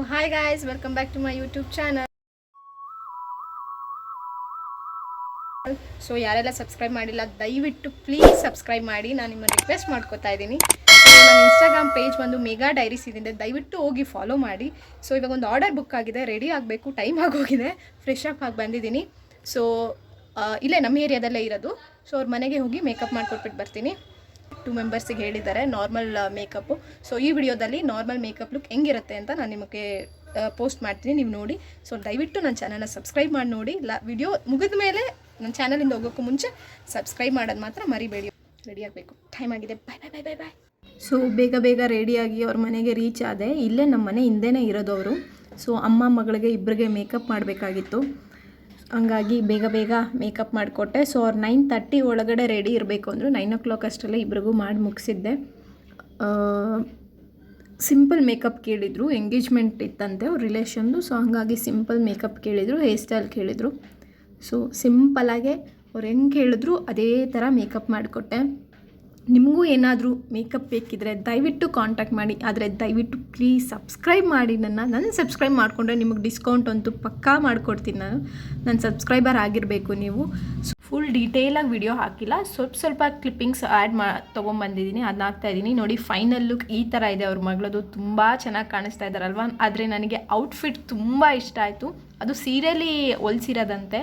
Hi guys, welcome back to my YouTube channel. So ಯಾರೆಲ್ಲ subscribe ಮಾಡಿಲ್ಲ ದಯವಿಟ್ಟು please subscribe ಮಾಡಿ, ನಾನು ನಿಮ್ಮನ್ನು ರಿಕ್ವೆಸ್ಟ್ ಮಾಡ್ಕೋತಾ ಇದ್ದೀನಿ. ಸೊ ನನ್ನ ಇನ್ಸ್ಟಾಗ್ರಾಮ್ ಪೇಜ್ ಬಂದು ಮೆಗಾ ಡೈರೀಸ್ ಇದೆ, ದಯವಿಟ್ಟು ಹೋಗಿ ಫಾಲೋ ಮಾಡಿ. ಸೊ ಇವಾಗ ಒಂದು ಆರ್ಡರ್ ಬುಕ್ ಆಗಿದೆ, ರೆಡಿ ಆಗಬೇಕು, ಟೈಮ್ ಆಗೋಗಿದೆ, ಫ್ರೆಶ್ ಅಪ್ ಆಗಿ ಬಂದಿದ್ದೀನಿ. ಸೊ ಇಲ್ಲೇ ನಮ್ಮ ಏರಿಯಾದಲ್ಲೇ ಇರೋದು. ಸೊ ಅವ್ರ ಮನೆಗೆ ಹೋಗಿ ಮೇಕಪ್ ಮಾಡಿಕೊಟ್ಬಿಟ್ಟು ಬರ್ತೀನಿ. 2 ಮೆಂಬರ್ಸಿಗೆ ಹೇಳಿದ್ದಾರೆ ನಾರ್ಮಲ್ ಮೇಕಪ್ಪು. ಸೊ ಈ ವಿಡಿಯೋದಲ್ಲಿ ನಾರ್ಮಲ್ ಮೇಕಪ್ ಲುಕ್ ಹೆಂಗಿರುತ್ತೆ ಅಂತ ನಾನು ನಿಮಗೆ ಪೋಸ್ಟ್ ಮಾಡ್ತೀನಿ, ನೀವು ನೋಡಿ. ಸೊ ದಯವಿಟ್ಟು ನನ್ನ ಚಾನಲ್ನ ಸಬ್ಸ್ಕ್ರೈಬ್ ಮಾಡಿ ನೋಡಿ. ವಿಡಿಯೋ ಮುಗಿದ ಮೇಲೆ ನನ್ನ ಚಾನಲಿಂದ ಹೋಗೋಕ್ಕೂ ಮುಂಚೆ ಸಬ್ಸ್ಕ್ರೈಬ್ ಮಾಡೋದು ಮಾತ್ರ ಮರಿಬೇಡಿ. ರೆಡಿ ಆಗಬೇಕು, ಟೈಮ್ ಆಗಿದೆ. ಬಾಯ್ ಬಾಯ್ ಬಾಯ್ ಬಾಯ್ ಬಾಯ್. ಸೊ ಬೇಗ ರೆಡಿಯಾಗಿ ಅವ್ರ ಮನೆಗೆ ರೀಚ್ ಆದೆ. ಇಲ್ಲೇ ನಮ್ಮ ಮನೆ ಹಿಂದೆನೇ ಇರೋದು ಅವರು. ಸೊ ಅಮ್ಮ ಮಗಳಿಗೆ ಇಬ್ಬರಿಗೆ ಮೇಕಪ್ ಮಾಡಬೇಕಾಗಿತ್ತು, ಹಂಗಾಗಿ ಬೇಗ ಮೇಕಪ್ ಮಾಡಿಕೊಟ್ಟೆ. ಸೊ ಅವ್ರು 9:30 ಒಳಗಡೆ ರೆಡಿ ಇರಬೇಕು ಅಂದರು. 9 o'clock ಅಷ್ಟರಲ್ಲೇ ಇಬ್ರಿಗೂ ಮಾಡಿ ಮುಗಿಸಿದ್ದೆ. ಸಿಂಪಲ್ ಮೇಕಪ್ ಕೇಳಿದರು, ಎಂಗೇಜ್ಮೆಂಟ್ ಇತ್ತಂತೆ ಅವ್ರ ರಿಲೇಷನ್ದು. ಸೊ ಹಾಗಾಗಿ ಸಿಂಪಲ್ ಮೇಕಪ್ ಕೇಳಿದರು, ಹೇರ್ ಸ್ಟೈಲ್ ಕೇಳಿದರು. ಸೊ ಸಿಂಪಲಾಗೆ ಅವ್ರು ಹೆಂಗೆ ಕೇಳಿದ್ರು ಅದೇ ಥರ ಮೇಕಪ್ ಮಾಡಿಕೊಟ್ಟೆ. ನಿಮಗೂ ಏನಾದರೂ ಮೇಕಪ್ ಬೇಕಿದ್ರೆ ದಯವಿಟ್ಟು ಕಾಂಟ್ಯಾಕ್ಟ್ ಮಾಡಿ, ಆದರೆ ದಯವಿಟ್ಟು ಪ್ಲೀಸ್ ಸಬ್ಸ್ಕ್ರೈಬ್ ಮಾಡಿ. ನನ್ನ ಸಬ್ಸ್ಕ್ರೈಬ್ ಮಾಡಿಕೊಂಡ್ರೆ ನಿಮಗೆ ಡಿಸ್ಕೌಂಟ್ ಅಂತೂ ಪಕ್ಕಾ ಮಾಡಿಕೊಡ್ತೀನಿ. ನನ್ನ ಸಬ್ಸ್ಕ್ರೈಬರ್ ಆಗಿರಬೇಕು ನೀವು. ಫುಲ್ ಡೀಟೇಲಾಗಿ ವಿಡಿಯೋ ಹಾಕಿಲ್ಲ, ಸ್ವಲ್ಪ ಕ್ಲಿಪ್ಪಿಂಗ್ಸ್ ಆ್ಯಡ್ ತೊಗೊಂಬಂದಿದ್ದೀನಿ, ಅದನ್ನ ಹಾಕ್ತಾಯಿದ್ದೀನಿ. ನೋಡಿ ಫೈನಲ್ ಲುಕ್ ಈ ಥರ ಇದೆ ಅವ್ರ ಮಗಳದು. ತುಂಬ ಚೆನ್ನಾಗಿ ಕಾಣಿಸ್ತಾ ಇದ್ದಾರಲ್ವ. ಆದರೆ ನನಗೆ ಔಟ್ಫಿಟ್ ತುಂಬ ಇಷ್ಟ ಆಯಿತು. ಅದು ಸೀರೆಯಲ್ಲಿ ಹೊಲ್ಸಿರೋದಂತೆ.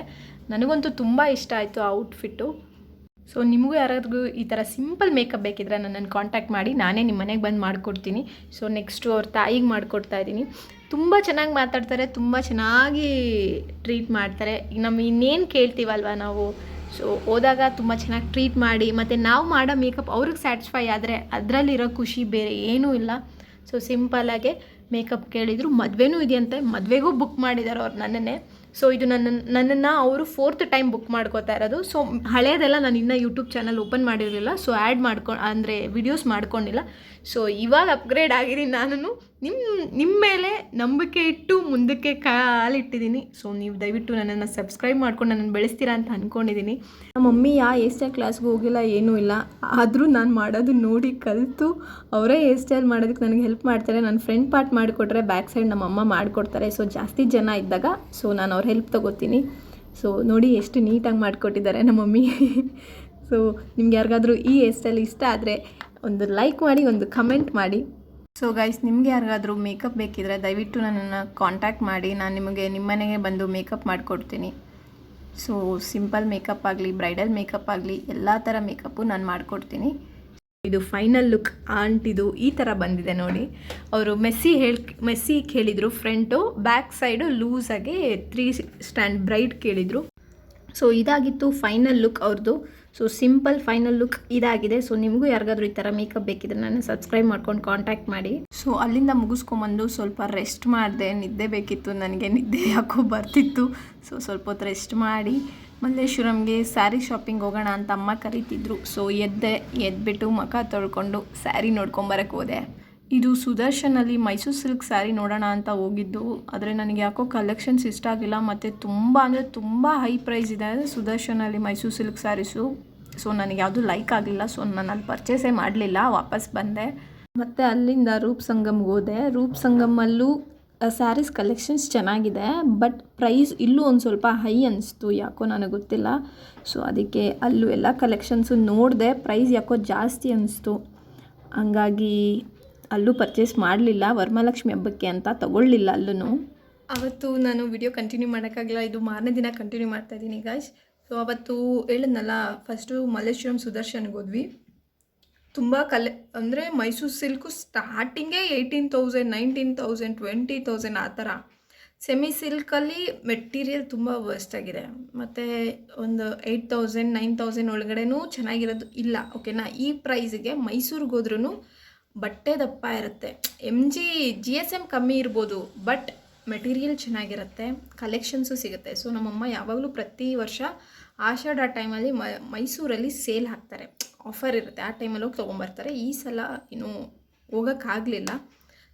ನನಗಂತೂ ತುಂಬ ಇಷ್ಟ ಆಯಿತು ಆ ಔಟ್ಫಿಟ್ಟು. ಸೊ ನಿಮಗೂ ಯಾರಾದ್ರೂ ಈ ಥರ ಸಿಂಪಲ್ ಮೇಕಪ್ ಬೇಕಿದ್ರೆ ನನ್ನನ್ನು ಕಾಂಟ್ಯಾಕ್ಟ್ ಮಾಡಿ, ನಾನೇ ನಿಮ್ಮ ಮನೆಗೆ ಬಂದು ಮಾಡಿಕೊಡ್ತೀನಿ. ಸೊ ನೆಕ್ಸ್ಟು ಅವ್ರ ತಾಯಿಗೆ ಮಾಡಿಕೊಡ್ತಾ ಇದ್ದೀನಿ. ತುಂಬ ಚೆನ್ನಾಗಿ ಮಾತಾಡ್ತಾರೆ, ತುಂಬ ಚೆನ್ನಾಗಿ ಟ್ರೀಟ್ ಮಾಡ್ತಾರೆ. ನಮ್ಮ ಇನ್ನೇನು ಕೇಳ್ತೀವಲ್ವ ನಾವು. ಸೊ ಹೋದಾಗ ತುಂಬ ಚೆನ್ನಾಗಿ ಟ್ರೀಟ್ ಮಾಡಿ, ಮತ್ತು ನಾವು ಮಾಡೋ ಮೇಕಪ್ ಅವ್ರಿಗೆ ಸ್ಯಾಟಿಸ್ಫೈ ಆದರೆ ಅದರಲ್ಲಿರೋ ಖುಷಿ ಬೇರೆ ಏನೂ ಇಲ್ಲ. ಸೊ ಸಿಂಪಲಾಗೆ ಮೇಕಪ್ ಕೇಳಿದರು. ಮದುವೆನೂ ಇದೆಯಂತೆ, ಮದುವೆಗೂ ಬುಕ್ ಮಾಡಿದ್ದಾರೆ ಅವ್ರು ನನ್ನನ್ನೇ. ಸೊ ಇದು ನನ್ನನ್ನು ಅವರು 4th ಟೈಮ್ ಬುಕ್ ಮಾಡ್ಕೋತಾ ಇರೋದು. ಸೊ ಹಳೇದೆಲ್ಲ ನಾನು ಇನ್ನೂ ಯೂಟ್ಯೂಬ್ ಚಾನಲ್ ಓಪನ್ ಮಾಡಿರಲಿಲ್ಲ, ಸೊ ಆ್ಯಡ್ ಅಂದರೆ ವಿಡಿಯೋಸ್ ಮಾಡ್ಕೊಂಡಿಲ್ಲ. ಸೊ ಇವಾಗ ಅಪ್ಗ್ರೇಡ್ ಆಗಿದ್ದೀನಿ ನಾನು. ನಿಮ್ಮ ಮೇಲೆ ನಂಬಿಕೆ ಇಟ್ಟು ಮುಂದಕ್ಕೆ ಕಾಲಿಟ್ಟಿದ್ದೀನಿ. ಸೊ ನೀವು ದಯವಿಟ್ಟು ನನ್ನನ್ನು ಸಬ್ಸ್ಕ್ರೈಬ್ ಮಾಡ್ಕೊಂಡು ನನ್ನನ್ನು ಬೆಳೆಸ್ತೀರಾ ಅಂತ ಅಂದ್ಕೊಂಡಿದ್ದೀನಿ. ನಮ್ಮ ಮಮ್ಮಿ ಹೇರ್ ಸ್ಟೈಲ್ ಕ್ಲಾಸ್ಗೆ ಹೋಗಿಲ್ಲ, ಏನೂ ಇಲ್ಲ. ಆದರೂ ನಾನು ಮಾಡೋದು ನೋಡಿ ಕಲಿತು ಅವರೇ ಹೇರ್ ಸ್ಟೈಲ್ ಮಾಡೋದಕ್ಕೆ ನನಗೆ ಹೆಲ್ಪ್ ಮಾಡ್ತಾರೆ. ನನ್ನ ಫ್ರಂಟ್ ಪಾರ್ಟ್ ಮಾಡಿಕೊಟ್ರೆ ಬ್ಯಾಕ್ ಸೈಡ್ ನಮ್ಮ ಅಮ್ಮ ಮಾಡಿಕೊಡ್ತಾರೆ. ಸೊ ಜಾಸ್ತಿ ಜನ ಇದ್ದಾಗ ಸೊ ನಾನು ಅವ್ರ ಹೆಲ್ಪ್ ತೊಗೋತೀನಿ. ಸೊ ನೋಡಿ ಎಷ್ಟು ನೀಟಾಗಿ ಮಾಡಿಕೊಟ್ಟಿದ್ದಾರೆ ನಮ್ಮ ಮಮ್ಮಿ. ಸೊ ನಿಮ್ಗೆ ಯಾರಿಗಾದರೂ ಈ ಹೇರ್ ಸ್ಟೈಲ್ ಇಷ್ಟ ಆದರೆ ಒಂದು ಲೈಕ್ ಮಾಡಿ, ಒಂದು ಕಮೆಂಟ್ ಮಾಡಿ. ಸೊ ಗೈಸ್, ನಿಮ್ಗೆ ಯಾರಿಗಾದರೂ ಮೇಕಪ್ ಬೇಕಿದ್ರೆ ದಯವಿಟ್ಟು ನನ್ನನ್ನು ಕಾಂಟ್ಯಾಕ್ಟ್ ಮಾಡಿ, ನಾನು ನಿಮಗೆ ನಿಮ್ಮ ಮನೆಗೆ ಬಂದು ಮೇಕಪ್ ಮಾಡಿಕೊಡ್ತೀನಿ. ಸೊ ಸಿಂಪಲ್ ಮೇಕಪ್ ಆಗಲಿ, ಬ್ರೈಡಲ್ ಮೇಕಪ್ ಆಗಲಿ, ಎಲ್ಲ ಥರ ಮೇಕಪ್ಪು ನಾನು ಮಾಡಿಕೊಡ್ತೀನಿ. ಇದು ಫೈನಲ್ ಲುಕ್ ಆಂಟಿದು ಈ ಥರ ಬಂದಿದೆ ನೋಡಿ. ಅವರು ಮೆಸ್ಸಿ ಕೇಳಿದರು ಫ್ರಂಟು, ಬ್ಯಾಕ್ ಸೈಡು ಲೂಸಾಗಿ 3 ಸ್ಟ್ಯಾಂಡ್ ಬ್ರೈಡ್ ಕೇಳಿದರು. ಸೊ ಇದಾಗಿತ್ತು ಫೈನಲ್ ಲುಕ್ ಅವ್ರದ್ದು. ಸೊ ಸಿಂಪಲ್ ಫೈನಲ್ ಲುಕ್ ಇದಾಗಿದೆ. ಸೊ ನಿಮಗೂ ಯಾರಿಗಾದ್ರೂ ಈ ಥರ ಮೇಕಪ್ ಬೇಕಿದ್ರೆ ನಾನು ಸಬ್ಸ್ಕ್ರೈಬ್ ಮಾಡ್ಕೊಂಡು ಕಾಂಟ್ಯಾಕ್ಟ್ ಮಾಡಿ. ಸೊ ಅಲ್ಲಿಂದ ಮುಗಿಸ್ಕೊಂಬಂದು ಸ್ವಲ್ಪ ರೆಸ್ಟ್ ಮಾಡಿದೆ. ನಿದ್ದೆ ಬೇಕಿತ್ತು ನನಗೆ, ನಿದ್ದೆ ಯಾಕೋ ಬರ್ತಿತ್ತು. ಸೊ ಸ್ವಲ್ಪ ಹೊತ್ತು ರೆಸ್ಟ್ ಮಾಡಿ ಮಲ್ಲೇಶ್ವರಂಗೆ ಸ್ಯಾರಿ ಶಾಪಿಂಗ್ ಹೋಗೋಣ ಅಂತ ಅಮ್ಮ ಕರೀತಿದ್ರು. ಸೊ ಎದ್ಬಿಟ್ಟು ಮುಖ ತೊಳ್ಕೊಂಡು ಸ್ಯಾರಿ ನೋಡ್ಕೊಂಬರಕ್ಕೆ ಹೋದೆ. ಇದು ಸುದರ್ಶನಲ್ಲಿ ಮೈಸೂರು ಸಿಲ್ಕ್ ಸ್ಯಾರಿ ನೋಡೋಣ ಅಂತ ಹೋಗಿದ್ದು. ಆದರೆ ನನಗೆ ಯಾಕೋ ಕಲೆಕ್ಷನ್ಸ್ ಇಷ್ಟ ಆಗಿಲ್ಲ, ಮತ್ತು ತುಂಬ ಅಂದರೆ ತುಂಬ ಹೈ ಪ್ರೈಸ್ ಇದೆ ಸುದರ್ಶನಲ್ಲಿ ಮೈಸೂರು ಸಿಲ್ಕ್ ಸ್ಯಾರೀಸು. ಸೊ ನನಗೆ ಯಾವುದು ಲೈಕ್ ಆಗಲಿಲ್ಲ. ಸೊ ನಾನು ಅಲ್ಲಿ ಪರ್ಚೇಸೇ ಮಾಡಲಿಲ್ಲ, ವಾಪಸ್ ಬಂದೆ. ಮತ್ತು ಅಲ್ಲಿಂದ ರೂಪ್ ಸಂಗಮ್ಗೆ ಹೋದೆ. ರೂಪ್ ಸಂಗಮಲ್ಲೂ ಸ್ಯಾರೀಸ್ ಕಲೆಕ್ಷನ್ಸ್ ಚೆನ್ನಾಗಿದೆ, ಬಟ್ ಪ್ರೈಸ್ ಇಲ್ಲೂ ಒಂದು ಸ್ವಲ್ಪ ಹೈ ಅನಿಸ್ತು, ಯಾಕೋ ನನಗೆ ಗೊತ್ತಿಲ್ಲ. ಸೊ ಅದಕ್ಕೆ ಅಲ್ಲೂ ಎಲ್ಲ ಕಲೆಕ್ಷನ್ಸು ನೋಡಿದೆ, ಪ್ರೈಸ್ ಯಾಕೋ ಜಾಸ್ತಿ ಅನಿಸ್ತು. ಹಂಗಾಗಿ ಅಲ್ಲೂ ಪರ್ಚೇಸ್ ಮಾಡಲಿಲ್ಲ. ವರಮಹಾಲಕ್ಷ್ಮಿ ಹಬ್ಬಕ್ಕೆ ಅಂತ ತೊಗೊಳ್ಳಿಲ್ಲ ಅಲ್ಲೂ. ಅವತ್ತು ನಾನು ವಿಡಿಯೋ ಕಂಟಿನ್ಯೂ ಮಾಡೋಕ್ಕಾಗಲ್ಲ, ಇದು ಮಾರನೇ ದಿನ ಕಂಟಿನ್ಯೂ ಮಾಡ್ತಾಯಿದ್ದೀನಿ ಗಾಯ್ಸ್. ಸೊ ಅವತ್ತು ಹೇಳಿದ್ನಲ್ಲ, ಫಸ್ಟು ಮಲ್ಲೇಶ್ವರಂ ಸುದರ್ಶನ್ಗೆ ಹೋದ್ವಿ. ತುಂಬ ಅಂದರೆ ಮೈಸೂರು ಸಿಲ್ಕು ಸ್ಟಾರ್ಟಿಂಗೇ 18,000, 19,000, 20,000 ಆ ಥರ. ಸೆಮಿ ಸಿಲ್ಕಲ್ಲಿ ಮೆಟೀರಿಯಲ್ ತುಂಬ ವರ್ಸ್ಟ್ ಆಗಿದೆ. ಮತ್ತು ಒಂದು 8,000, 9,000 ಒಳಗಡೆನೂ ಚೆನ್ನಾಗಿರೋದು ಇಲ್ಲ. ಓಕೆನಾ, ಈ ಪ್ರೈಸಿಗೆ ಮೈಸೂರಿಗೆ ಹೋದ್ರೂ ಬಟ್ಟೆ ದಪ್ಪ ಇರುತ್ತೆ. GSM ಕಮ್ಮಿ ಇರ್ಬೋದು, ಬಟ್ ಮೆಟೀರಿಯಲ್ ಚೆನ್ನಾಗಿರುತ್ತೆ, ಕಲೆಕ್ಷನ್ಸು ಸಿಗುತ್ತೆ. ಸೊ ನಮ್ಮಮ್ಮ ಯಾವಾಗಲೂ ಪ್ರತಿ ವರ್ಷ ಆಷಾಢ ಟೈಮಲ್ಲಿ ಮೈಸೂರಲ್ಲಿ ಸೇಲ್ ಹಾಕ್ತಾರೆ, ಆಫರ್ ಇರುತ್ತೆ, ಆ ಟೈಮಲ್ಲಿ ಹೋಗಿ ತೊಗೊಂಬರ್ತಾರೆ. ಈ ಸಲ ಇನ್ನೂ ಹೋಗೋಕ್ಕಾಗಲಿಲ್ಲ.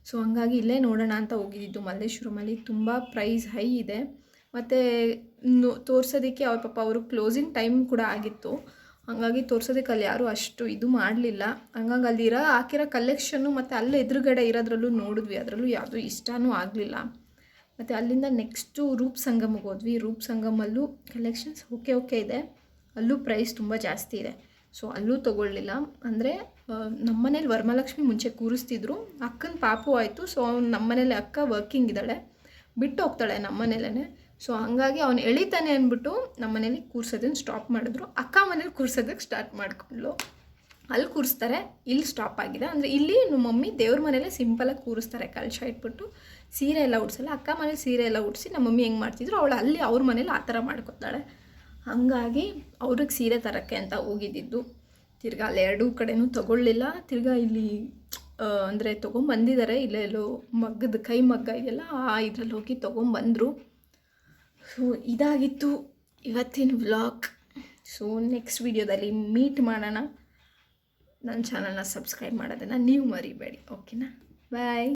ಸೊ ಹಂಗಾಗಿ ಇಲ್ಲೇ ನೋಡೋಣ ಅಂತ ಹೋಗಿದ್ದು ಮಲ್ಲೇಶ್ವರಮಲ್ಲಿ. ತುಂಬ ಪ್ರೈಸ್ ಹೈ ಇದೆ. ಮತ್ತು ತೋರ್ಸೋದಕ್ಕೆ ಅವ್ರ ಪಾಪ ಅವರು ಕ್ಲೋಸಿಂಗ್ ಟೈಮ್ ಕೂಡ ಆಗಿತ್ತು. ಹಂಗಾಗಿ ತೋರ್ಸೋದಕ್ಕೆ ಅಲ್ಲಿ ಯಾರೂ ಅಷ್ಟು ಇದು ಮಾಡಲಿಲ್ಲ. ಹಂಗಾಗಿ ಅಲ್ಲಿರೋ ಹಾಕಿರೋ ಕಲೆಕ್ಷನ್ನು ಮತ್ತು ಅಲ್ಲಿ ಎದುರುಗಡೆ ಇರೋದ್ರಲ್ಲೂ ನೋಡಿದ್ವಿ, ಅದರಲ್ಲೂ ಯಾವುದೂ ಇಷ್ಟವೂ ಆಗಲಿಲ್ಲ. ಮತ್ತು ಅಲ್ಲಿಂದ ನೆಕ್ಸ್ಟು ರೂಪ್ ಸಂಗಮ್ಗೆ ಹೋದ್ವಿ. ರೂಪ್ ಸಂಗಮಲ್ಲೂ ಕಲೆಕ್ಷನ್ಸ್ ಓಕೆ ಇದೆ, ಅಲ್ಲೂ ಪ್ರೈಸ್ ತುಂಬ ಜಾಸ್ತಿ ಇದೆ. ಸೊ ಅಲ್ಲೂ ತೊಗೊಳ್ಳಿಲ್ಲ. ಅಂದರೆ ನಮ್ಮ ಮನೇಲಿ ವರಮಹಾಲಕ್ಷ್ಮಿ ಮುಂಚೆ ಕೂರಿಸ್ತಿದ್ರು, ಅಕ್ಕನ ಪಾಪು ಆಯಿತು. ಸೊ ನಮ್ಮ ಮನೇಲಿ ಅಕ್ಕ ವರ್ಕಿಂಗ್ ಇದ್ದಾಳೆ, ಬಿಟ್ಟು ಹೋಗ್ತಾಳೆ ನಮ್ಮ ಮನೇಲೇ. ಸೊ ಹಂಗಾಗಿ ಅವ್ನು ಎಳಿತಾನೆ ಅಂದ್ಬಿಟ್ಟು ನಮ್ಮ ಮನೇಲಿ ಕೂರ್ಸೋದನ್ನು ಸ್ಟಾಪ್ ಮಾಡಿದ್ರು. ಅಕ್ಕ ಮನೇಲಿ ಕೂರ್ಸೋದಕ್ಕೆ ಸ್ಟಾರ್ಟ್ ಮಾಡ್ಕೊಂಡ್ಲು. ಅಲ್ಲಿ ಕೂರಿಸ್ತಾರೆ, ಇಲ್ಲಿ ಸ್ಟಾಪ್ ಆಗಿದೆ. ಅಂದರೆ ಇಲ್ಲಿ ನಮ್ಮ ಮಮ್ಮಿ ದೇವ್ರ ಮನೇಲೆ ಸಿಂಪಲಾಗಿ ಕೂರಿಸ್ತಾರೆ, ಕಲಶ ಇಟ್ಬಿಟ್ಟು ಸೀರೆ ಎಲ್ಲ ಉಡ್ಸಲ್ಲ. ಅಕ್ಕ ಮನೇಲಿ ಸೀರೆ ಎಲ್ಲ ಉಡಿಸಿ ನಮ್ಮ ಮಮ್ಮಿ ಹೆಂಗೆ ಮಾಡ್ತಿದ್ರು ಅವಳು ಅಲ್ಲಿ ಅವ್ರ ಮನೇಲಿ ಆ ಥರ ಮಾಡ್ಕೊತಾಳೆ. ಹಾಗಾಗಿ ಅವ್ರಿಗೆ ಸೀರೆ ತರೋಕ್ಕೆ ಅಂತ ಹೋಗಿದ್ದಿದ್ದು. ತಿರ್ಗಾ ಅಲ್ಲಿ ಎರಡೂ ಕಡೆನೂ ತೊಗೊಳ್ಳಿಲ್ಲ. ತಿರ್ಗಾ ಇಲ್ಲಿ ಅಂದರೆ ತೊಗೊಂಬಂದಿದ್ದಾರೆ, ಇಲ್ಲೆಲ್ಲೋ ಮಗ್ಗದ ಕೈ ಮಗ್ಗ ಇದೆಯಲ್ಲ ಇದರಲ್ಲಿ ಹೋಗಿ ತೊಗೊಂಬಂದರು. ಸೊ ಇದಾಗಿತ್ತು ಇವತ್ತಿನ ವ್ಲಾಗ್. ಸೊ ನೆಕ್ಸ್ಟ್ ವಿಡಿಯೋದಲ್ಲಿ ಮೀಟ್ ಮಾಡೋಣ. ನನ್ನ ಚಾನಲ್ನ ಸಬ್ಸ್ಕ್ರೈಬ್ ಮಾಡೋದನ್ನು ನೀವು ಮರಿಬೇಡಿ. ಓಕೆನಾ? ಬಾಯ್.